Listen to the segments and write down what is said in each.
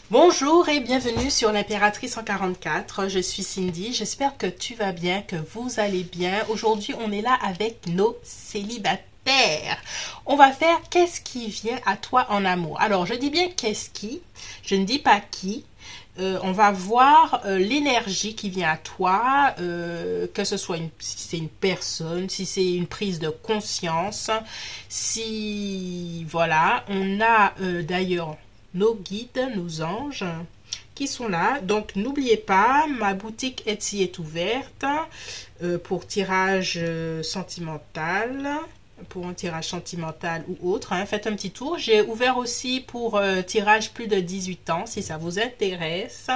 Bonjour et bienvenue sur l'Impératrice 144. Je suis Cindy. J'espère que tu vas bien, que vous allez bien. Aujourd'hui, on est là avec nos célibataires. On va faire qu'est-ce qui vient à toi en amour. Alors, je dis bien qu'est-ce qui, je ne dis pas qui. On va voir l'énergie qui vient à toi, que ce soit si c'est une personne, si c'est une prise de conscience, si voilà, on a d'ailleurs nos guides, nos anges qui sont là. Donc n'oubliez pas, ma boutique Etsy est ouverte pour tirage sentimental. Pour un tirage sentimental ou autre, hein. Faites un petit tour. J'ai ouvert aussi pour tirage plus de 18 ans, si ça vous intéresse.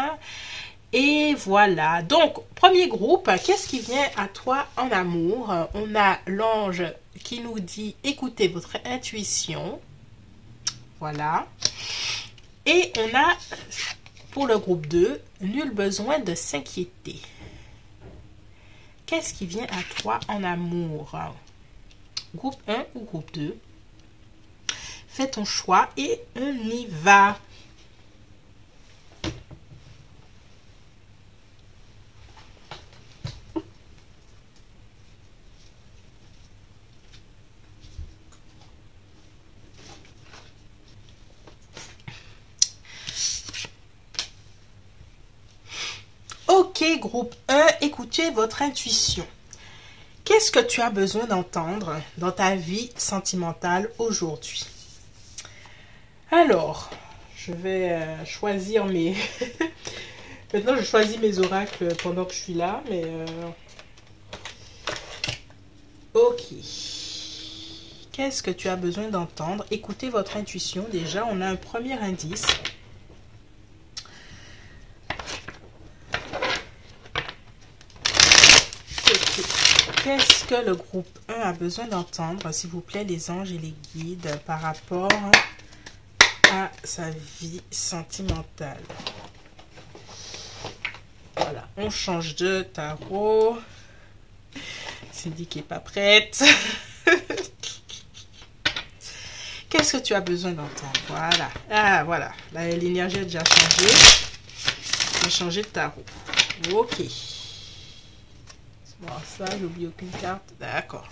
Et voilà. Donc, premier groupe, qu'est-ce qui vient à toi en amour? On a l'ange qui nous dit, écoutez votre intuition. Voilà. Et on a, pour le groupe 2, nul besoin de s'inquiéter. Qu'est-ce qui vient à toi en amour? Groupe 1 ou groupe 2. Fais ton choix et on y va. Ok, groupe 1, écoutez votre intuition. Qu'est-ce que tu as besoin d'entendre dans ta vie sentimentale aujourd'hui? Alors, je vais choisir mes... Maintenant, je choisis mes oracles pendant que je suis là, mais... Ok. Qu'est-ce que tu as besoin d'entendre? Écoutez votre intuition. Déjà, on a un premier indice. Qu'est-ce que le groupe 1 a besoin d'entendre, s'il vous plaît, les anges et les guides, par rapport à sa vie sentimentale? Voilà, on change de tarot. Cindy qui n'est pas prête. Qu'est-ce que tu as besoin d'entendre? Voilà. Ah, voilà. L'énergie a déjà changé. J'ai changé de tarot. Ok. Bon, ça, j'oublie aucune carte. D'accord.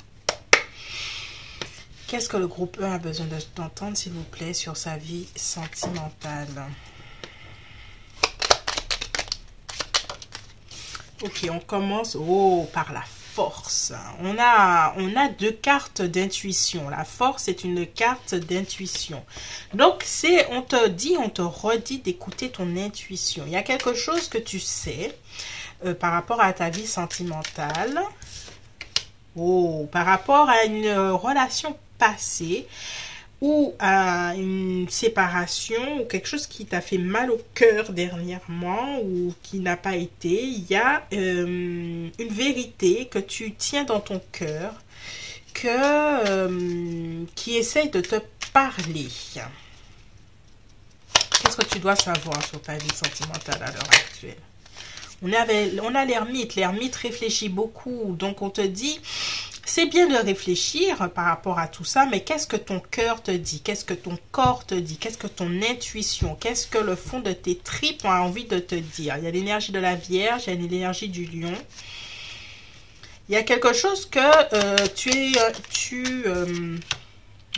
Qu'est-ce que le groupe 1 a besoin d'entendre, s'il vous plaît, sur sa vie sentimentale? Ok, on commence par la force. On a deux cartes d'intuition. La force est une carte d'intuition. Donc, on te dit, on te redit d'écouter ton intuition. Il y a quelque chose que tu sais par rapport à ta vie sentimentale. Par rapport à une relation passée ou à une séparation ou quelque chose qui t'a fait mal au cœur dernièrement ou qui n'a pas été, il y a une vérité que tu tiens dans ton cœur qui essaye de te parler. Qu'est-ce que tu dois savoir sur ta vie sentimentale à l'heure actuelle? On a l'ermite. L'ermite réfléchit beaucoup. Donc, on te dit, c'est bien de réfléchir par rapport à tout ça, mais qu'est-ce que ton cœur te dit? Qu'est-ce que ton corps te dit? Qu'est-ce que ton intuition? Qu'est-ce que le fond de tes tripes a envie de te dire? Il y a l'énergie de la Vierge, il y a l'énergie du Lion. Il y a quelque chose que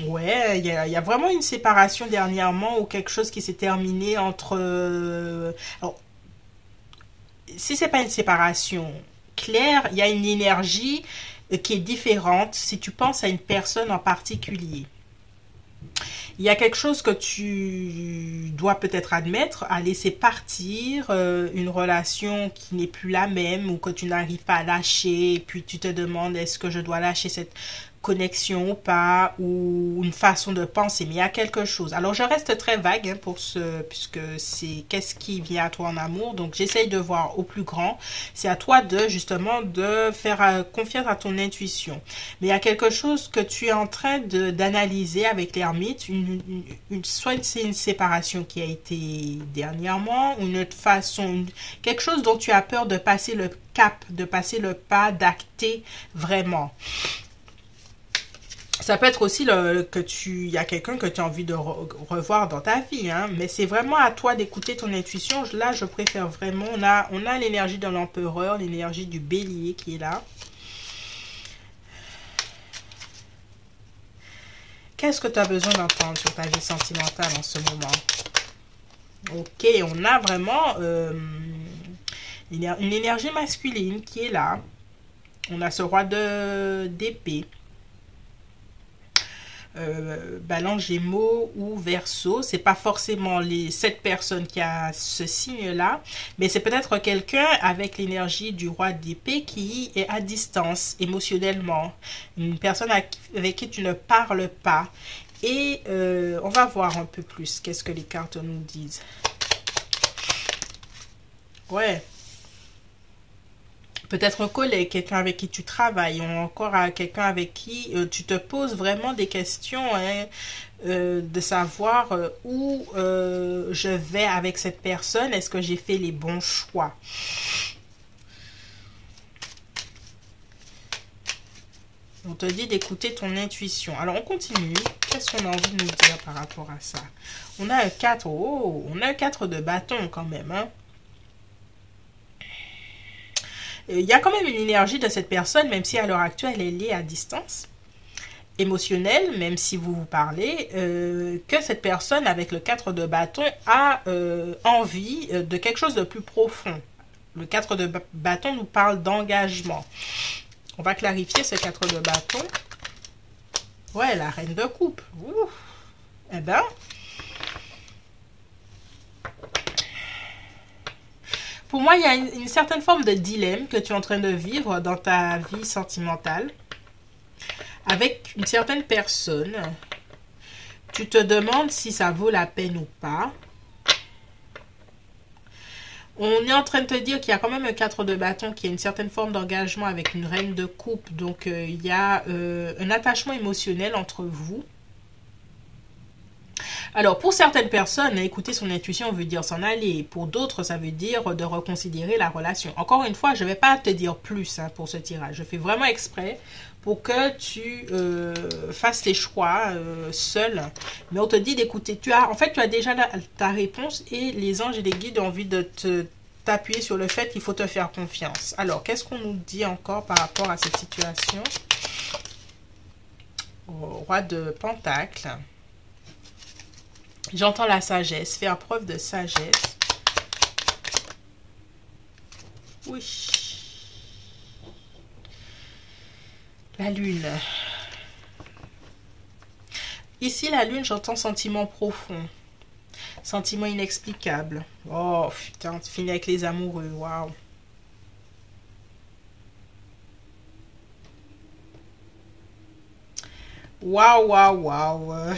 ouais, il y a vraiment une séparation dernièrement ou quelque chose qui s'est terminé entre... alors, si c'est pas une séparation claire, il y a une énergie qui est différente si tu penses à une personne en particulier. Il y a quelque chose que tu dois peut-être admettre, à laisser partir une relation qui n'est plus la même ou que tu n'arrives pas à lâcher et puis tu te demandes est-ce que je dois lâcher cette connexion ou pas, ou une façon de penser, mais il y a quelque chose. Alors je reste très vague hein, puisque c'est qu'est-ce qui vient à toi en amour, donc j'essaye de voir au plus grand. C'est à toi justement de faire confiance à ton intuition. Mais il y a quelque chose que tu es en train d'analyser avec l'ermite, soit c'est une séparation qui a été dernièrement, une autre façon, quelque chose dont tu as peur de passer le cap, de passer le pas, d'acter vraiment. Ça peut être aussi il y a quelqu'un que tu as envie de revoir dans ta vie, hein, mais c'est vraiment à toi d'écouter ton intuition. Là, je préfère vraiment, on a l'énergie de l'empereur, l'énergie du bélier qui est là. Qu'est-ce que tu as besoin d'entendre sur ta vie sentimentale en ce moment? Ok, on a vraiment une énergie masculine qui est là. On a ce roi d'épée. Balance, Gémeaux ou Verseau, c'est pas forcément cette personne qui a ce signe là, mais c'est peut-être quelqu'un avec l'énergie du roi d'épée qui est à distance émotionnellement, une personne avec qui tu ne parles pas. Et on va voir un peu plus qu'est-ce que les cartes nous disent. Ouais, peut-être un collègue, quelqu'un avec qui tu travailles, ou encore quelqu'un avec qui tu te poses vraiment des questions, hein, de savoir où je vais avec cette personne, est-ce que j'ai fait les bons choix? On te dit d'écouter ton intuition. Alors, on continue. Qu'est-ce qu'on a envie de nous dire par rapport à ça? On a un 4. Oh, on a un 4 de bâton quand même, hein. Il y a quand même une énergie de cette personne, même si à l'heure actuelle, elle est à distance émotionnelle, même si vous vous parlez, que cette personne, avec le 4 de bâton, a envie de quelque chose de plus profond. Le 4 de bâton nous parle d'engagement. On va clarifier ce 4 de bâton. Ouais, la reine de coupe. Ouh. Eh ben... Pour moi, il y a une certaine forme de dilemme que tu es en train de vivre dans ta vie sentimentale avec une certaine personne. Tu te demandes si ça vaut la peine ou pas. On est en train de te dire qu'il y a quand même un 4 de bâton qui a une certaine forme d'engagement avec une reine de coupe. Donc, il y a un attachement émotionnel entre vous. Alors, pour certaines personnes, écouter son intuition veut dire s'en aller. Pour d'autres, ça veut dire de reconsidérer la relation. Encore une fois, je ne vais pas te dire plus pour ce tirage. Je fais vraiment exprès pour que tu fasses tes choix seul. Mais on te dit d'écouter. Tu as déjà ta réponse et les anges et les guides ont envie de t'appuyer sur le fait qu'il faut te faire confiance. Alors, qu'est-ce qu'on nous dit encore par rapport à cette situation? Roi de Pentacle. J'entends la sagesse, faire preuve de sagesse. Oui. La lune. Ici, la lune, j'entends sentiment profond. Sentiment inexplicable. Oh, putain, tu finis avec les amoureux, waouh. Waouh, waouh, waouh.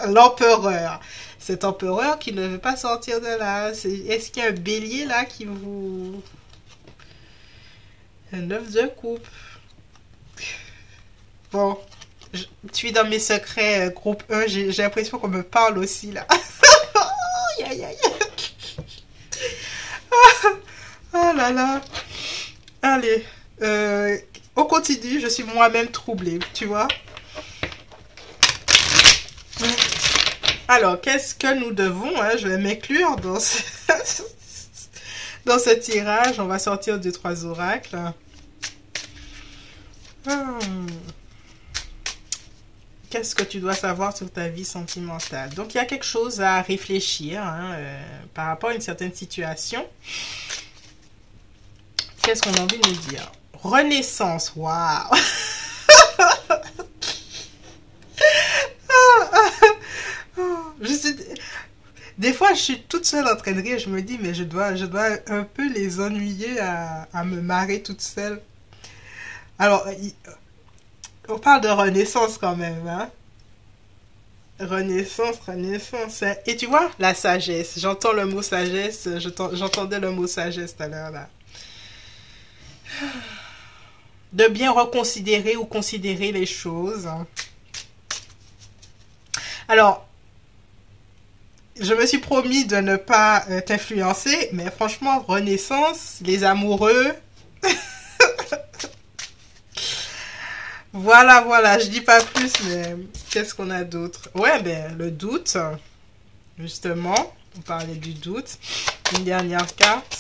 L'empereur. Cet empereur qui ne veut pas sortir de là. Est-ce qu'il y a un bélier là qui vous... Un 9 de coupe. Bon. Je suis dans mes secrets groupe 1. J'ai l'impression qu'on me parle aussi là. Aïe, aïe, aïe. Oh là là. Allez. On continue. Je suis moi-même troublée. Tu vois. Alors, qu'est-ce que nous devons, hein? Je vais m'inclure dans dans ce tirage. On va sortir du 3 oracles. Qu'est-ce que tu dois savoir sur ta vie sentimentale? Donc, il y a quelque chose à réfléchir par rapport à une certaine situation. Qu'est-ce qu'on a envie de nous dire? Renaissance, waouh! Des fois, je suis toute seule en train de rire. Je me dis, mais je dois un peu les ennuyer à me marrer toute seule. Alors, on parle de renaissance quand même, hein? Renaissance, renaissance. Hein? Et tu vois, la sagesse. J'entends le mot sagesse. J'entendais le mot sagesse tout à l'heure, là. De bien reconsidérer ou considérer les choses. Alors, je me suis promis de ne pas t'influencer, mais franchement, renaissance, les amoureux. Voilà, voilà, je dis pas plus, mais qu'est-ce qu'on a d'autre? Ouais, ben, le doute, justement. On parlait du doute. Une dernière carte.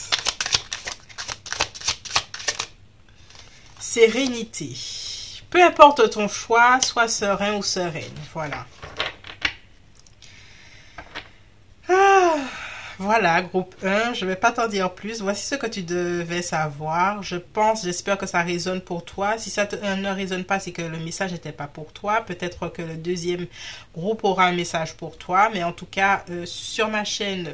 Sérénité. Peu importe ton choix, sois serein ou sereine. Voilà. Voilà, groupe 1, je ne vais pas t'en dire plus. Voici ce que tu devais savoir. J'espère que ça résonne pour toi. Si ça ne résonne pas, c'est que le message n'était pas pour toi. Peut-être que le deuxième groupe aura un message pour toi. Mais en tout cas, sur ma chaîne,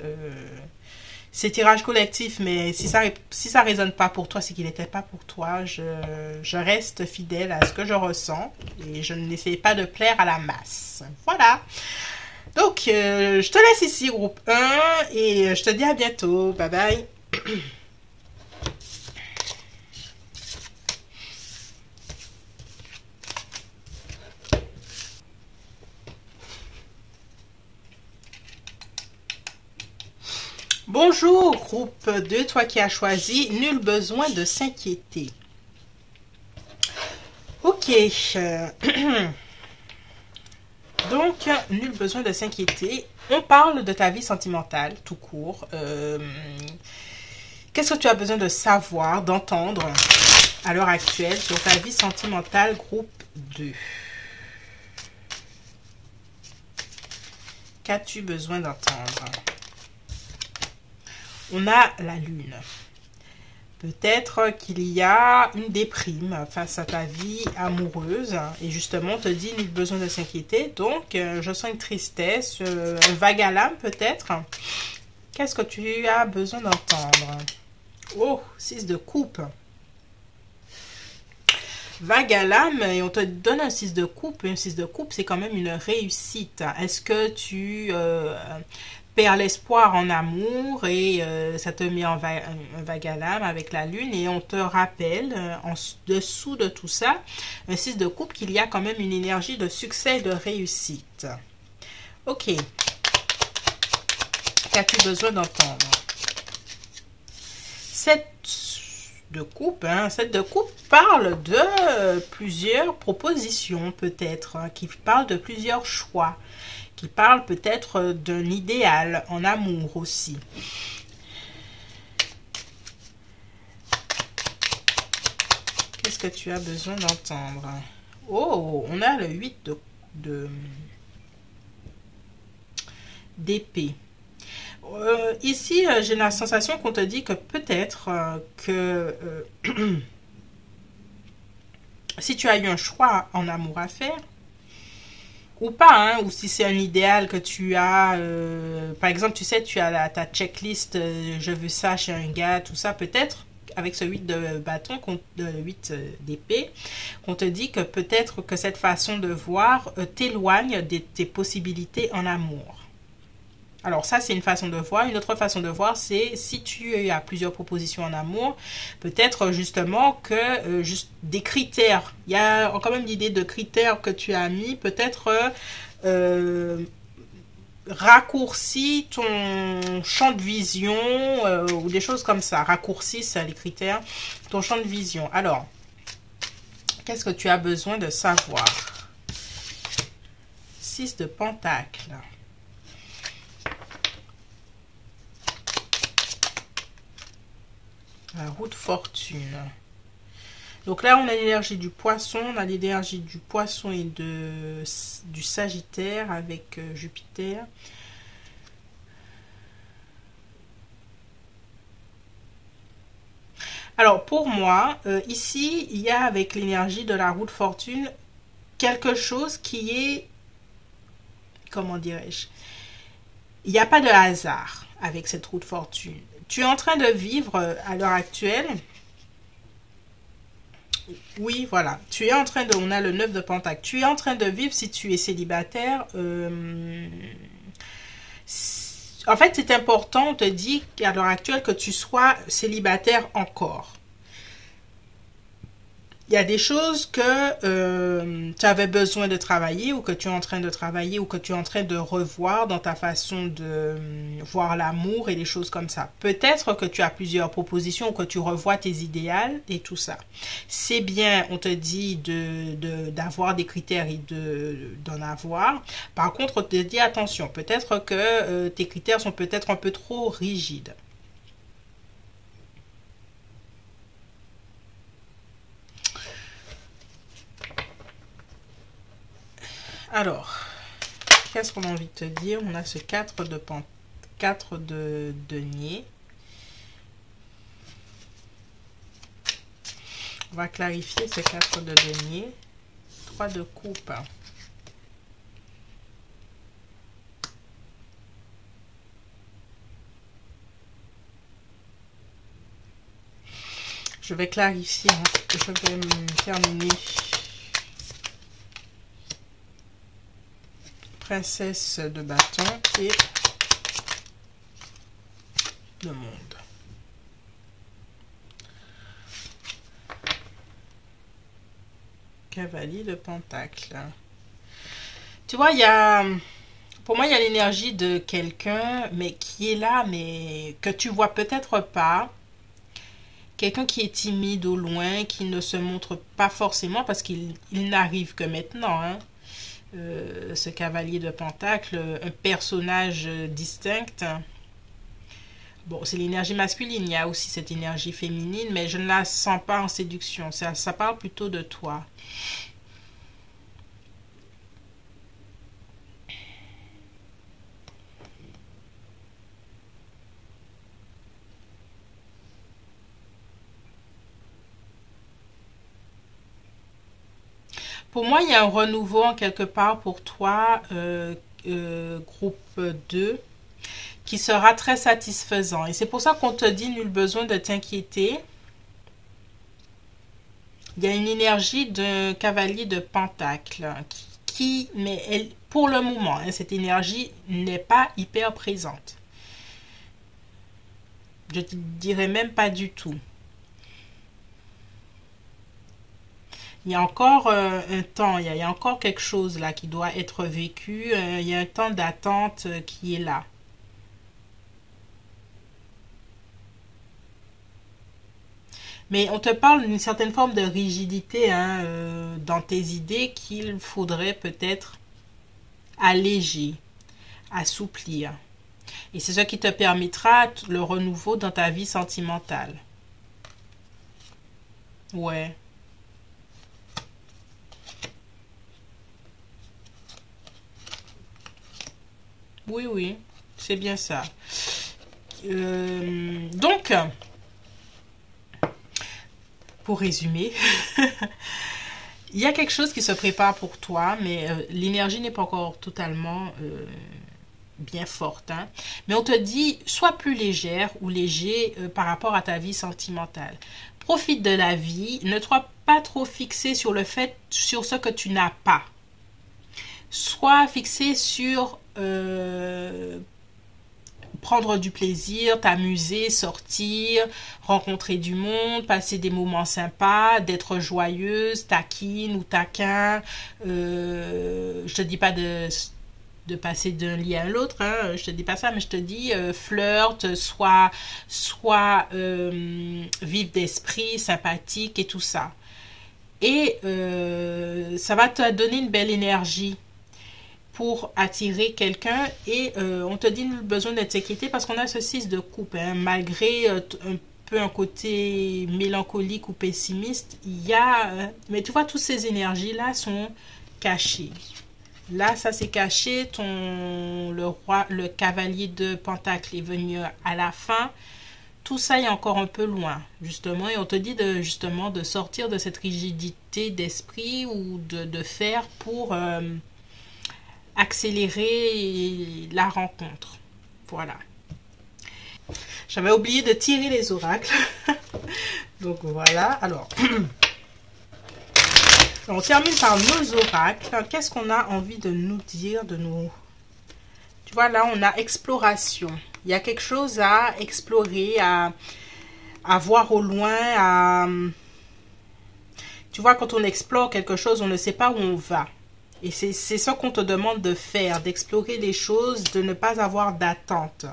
c'est tirage collectif. Mais si ça résonne pas pour toi, c'est qu'il n'était pas pour toi. Je reste fidèle à ce que je ressens. Et je n'essaie pas de plaire à la masse. Voilà. Donc, je te laisse ici, groupe 1, et je te dis à bientôt. Bye bye. Bonjour, groupe 2, toi qui as choisi, nul besoin de s'inquiéter. Ok. Donc, nul besoin de s'inquiéter. On parle de ta vie sentimentale, tout court. Qu'est-ce que tu as besoin de savoir, d'entendre à l'heure actuelle sur ta vie sentimentale, groupe 2? Qu'as-tu besoin d'entendre? On a la lune. Peut-être qu'il y a une déprime face à ta vie amoureuse et justement on te dit nul besoin de s'inquiéter. Donc je sens une tristesse, un vague à l'âme peut-être. Qu'est-ce que tu as besoin d'entendre? Oh, 6 de coupe. Vague à l'âme et on te donne un 6 de coupe. Un 6 de coupe, c'est quand même une réussite. Est-ce que tu perds l'espoir en amour et ça te met en vague à l'âme avec la lune et on te rappelle en dessous de tout ça, un 6 de coupe, qu'il y a quand même une énergie de succès et de réussite. Ok. Qu'as-tu besoin d'entendre? 7 de coupe, 7 de coupe parle de plusieurs propositions peut-être, qui parle de plusieurs choix, qui parle peut-être d'un idéal en amour aussi. Qu'est-ce que tu as besoin d'entendre? Oh, on a le 8 d'épée. Ici, j'ai la sensation qu'on te dit que peut-être si tu as eu un choix en amour à faire, ou pas, ou si c'est un idéal que tu as, par exemple, tu sais, tu as ta checklist, je veux ça chez un gars, tout ça, peut-être, avec ce 8 de bâton, 8 d'épée, on te dit que peut-être que cette façon de voir t'éloigne de tes possibilités en amour. Alors ça, c'est une façon de voir. Une autre façon de voir, c'est si tu as plusieurs propositions en amour, peut-être justement que juste des critères. Il y a quand même l'idée de critères que tu as mis. Peut-être raccourcis ton champ de vision ou des choses comme ça. Raccourcissent les critères, ton champ de vision. Alors, qu'est-ce que tu as besoin de savoir? 6 de pentacles. La roue de fortune. Donc là, on a l'énergie du poisson, on a l'énergie du poisson et du sagittaire avec Jupiter. Alors, pour moi, ici, il y a avec l'énergie de la roue de fortune quelque chose qui est, comment dirais-je, il n'y a pas de hasard avec cette roue de fortune. Tu es en train de vivre à l'heure actuelle. Oui, voilà. Tu es en train de... On a le 9 de Pentacle. Tu es en train de vivre, si tu es célibataire. En fait, c'est important, on te dit qu'à l'heure actuelle, que tu sois célibataire encore. il y a des choses que tu avais besoin de travailler ou que tu es en train de travailler ou que tu es en train de revoir dans ta façon de voir l'amour et des choses comme ça. Peut-être que tu as plusieurs propositions ou que tu revois tes idéals et tout ça. C'est bien, on te dit d'avoir des critères et d'en avoir. Par contre, on te dit attention, peut-être que tes critères sont peut-être un peu trop rigides. Alors, qu'est-ce qu'on a envie de te dire? On a ce 4 de denier. On va clarifier ce 4 de denier. 3 de coupe. Je vais clarifier. Je vais terminer. Princesse de bâton et le monde. Cavalier de pentacle. Tu vois, il y a... Pour moi, il y a l'énergie de quelqu'un, mais qui est là, mais que tu vois peut-être pas. Quelqu'un qui est timide au loin, qui ne se montre pas forcément parce qu'il n'arrive que maintenant, hein. Ce cavalier de pentacle, un personnage distinct. Bon, c'est l'énergie masculine, il y a aussi cette énergie féminine, mais je ne la sens pas en séduction. Ça parle plutôt de toi. Pour moi, il y a un renouveau en quelque part pour toi, groupe 2, qui sera très satisfaisant. Et c'est pour ça qu'on te dit nul besoin de t'inquiéter. Il y a une énergie de cavalier de pentacle mais elle, pour le moment, hein, cette énergie n'est pas hyper présente. Je ne te dirais même pas du tout. Il y a encore un temps, il y a encore quelque chose là qui doit être vécu. Il y a un temps d'attente qui est là. Mais on te parle d'une certaine forme de rigidité hein, dans tes idées qu'il faudrait peut-être alléger, assouplir. Et c'est ce qui te permettra le renouveau dans ta vie sentimentale. Ouais. Oui, oui, c'est bien ça. Donc, pour résumer, il y a quelque chose qui se prépare pour toi, mais l'énergie n'est pas encore totalement bien forte. Hein. Mais on te dit, sois plus légère ou léger par rapport à ta vie sentimentale. Profite de la vie, ne sois pas trop fixé sur sur ce que tu n'as pas. Sois fixé sur prendre du plaisir, t'amuser, sortir, rencontrer du monde, passer des moments sympas, d'être joyeuse, taquine ou taquin. Je te dis pas de passer d'un lit à l'autre, hein, je te dis pas ça, mais je te dis flirte, sois vive d'esprit, sympathique et tout ça. Et ça va te donner une belle énergie pour attirer quelqu'un et on te dit le besoin d'être s'inquiéter parce qu'on a ce 6 de coupe, hein, malgré un peu un côté mélancolique ou pessimiste, il y a mais tu vois toutes ces énergies là sont cachées. Là ça c'est caché, le cavalier de pentacle est venu à la fin. Tout ça est encore un peu loin, justement, et on te dit justement de sortir de cette rigidité d'esprit ou de faire pour accélérer la rencontre. Voilà. J'avais oublié de tirer les oracles. Donc voilà. Alors, on termine par nos oracles. Qu'est-ce qu'on a envie de nous dire, de nous... Tu vois, là, on a exploration. Il y a quelque chose à explorer, à voir au loin, Tu vois, quand on explore quelque chose, on ne sait pas où on va. Et c'est ça qu'on te demande de faire, d'explorer les choses, de ne pas avoir d'attente.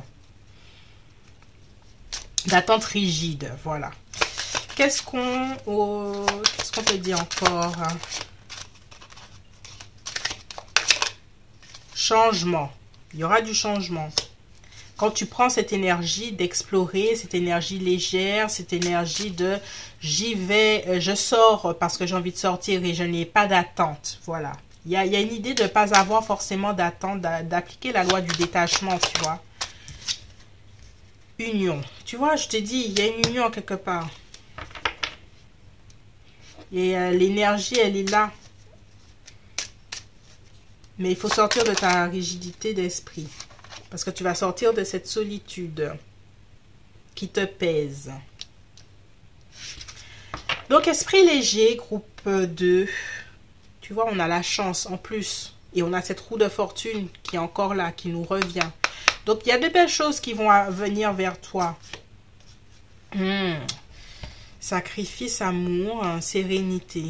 D'attente rigide, voilà. Qu'est-ce qu'on peut dire encore? Changement. Il y aura du changement. Quand tu prends cette énergie d'explorer, cette énergie légère, cette énergie de j'y vais, je sors parce que j'ai envie de sortir et je n'ai pas d'attente. Voilà. Il y a une idée de ne pas avoir forcément d'attente, d'appliquer la loi du détachement, tu vois. Union. Tu vois, je te dis, il y a une union quelque part. Et l'énergie, elle est là. Mais il faut sortir de ta rigidité d'esprit. Parce que tu vas sortir de cette solitude qui te pèse. Donc, esprit léger, groupe 2. Tu vois, on a la chance en plus. Et on a cette roue de fortune qui est encore là, qui nous revient. Donc, il y a de belles choses qui vont venir vers toi. Sacrifice, amour, sérénité.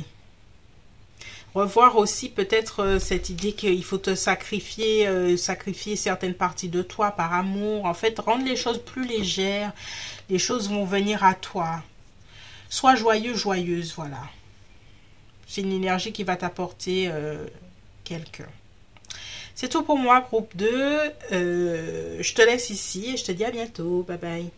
Revoir aussi peut-être cette idée qu'il faut te sacrifier, sacrifier certaines parties de toi par amour. En fait, rendre les choses plus légères. Les choses vont venir à toi. Sois joyeux, joyeuse, voilà. C'est une énergie qui va t'apporter quelqu'un. C'est tout pour moi, groupe 2. Je te laisse ici et je te dis à bientôt. Bye bye.